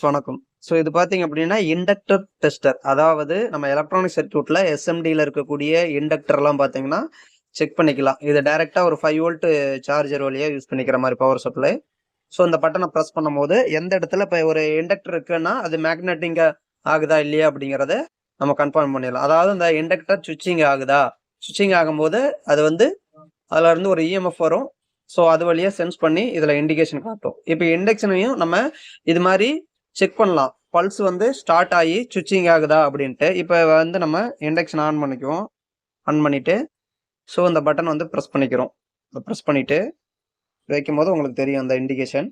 வணக்கம். ஸோ இது பார்த்தீங்க அப்படின்னா இண்டக்டர் டெஸ்டர். அதாவது நம்ம எலக்ட்ரானிக் சர்க்யூட்ல எஸ்எம்டில இருக்கக்கூடிய இண்டக்டர்லாம் பார்த்தீங்கன்னா செக் பண்ணிக்கலாம். இது டைரக்டா ஒரு 5 வோல்ட் சார்ஜர் வழியா யூஸ் பண்ணிக்கிற மாதிரி பவர் சப்ளை. ஸோ இந்த பட்டனை ப்ரெஸ் பண்ணும்போது எந்த இடத்துல இப்போ ஒரு இண்டக்டர் இருக்குன்னா அது மேக்னெட்டிங்கா ஆகுதா இல்லையா அப்படிங்கிறத நம்ம கன்ஃபார்ம் பண்ணிடலாம். அதாவது இந்த இண்டக்டர் சுவிட்சிங் ஆகுதா, சுவிட்சிங் ஆகும்போது அது வந்து அதுல இருந்து ஒரு இஎம்எஃப் வரும். ஸோ அது வழியா சென்ஸ் பண்ணி இதுல இண்டிகேஷன் காட்டும். இப்போ இண்டக்ஷனையும் நம்ம இது மாதிரி செக் பண்ணலாம். பல்ஸ் வந்து ஸ்டார்ட் ஆகி சுவிட்சிங் ஆகுதா அப்படின்ட்டு. இப்போ வந்து நம்ம இண்டக்ஷன் ஆன் பண்ணிக்குவோம். ஆன் பண்ணிட்டு ஸோ இந்த பட்டன் வந்து ப்ரெஸ் பண்ணிக்கிறோம். ப்ரெஸ் பண்ணிட்டு வைக்கும் போது உங்களுக்கு தெரியும் அந்த இண்டிகேஷன்.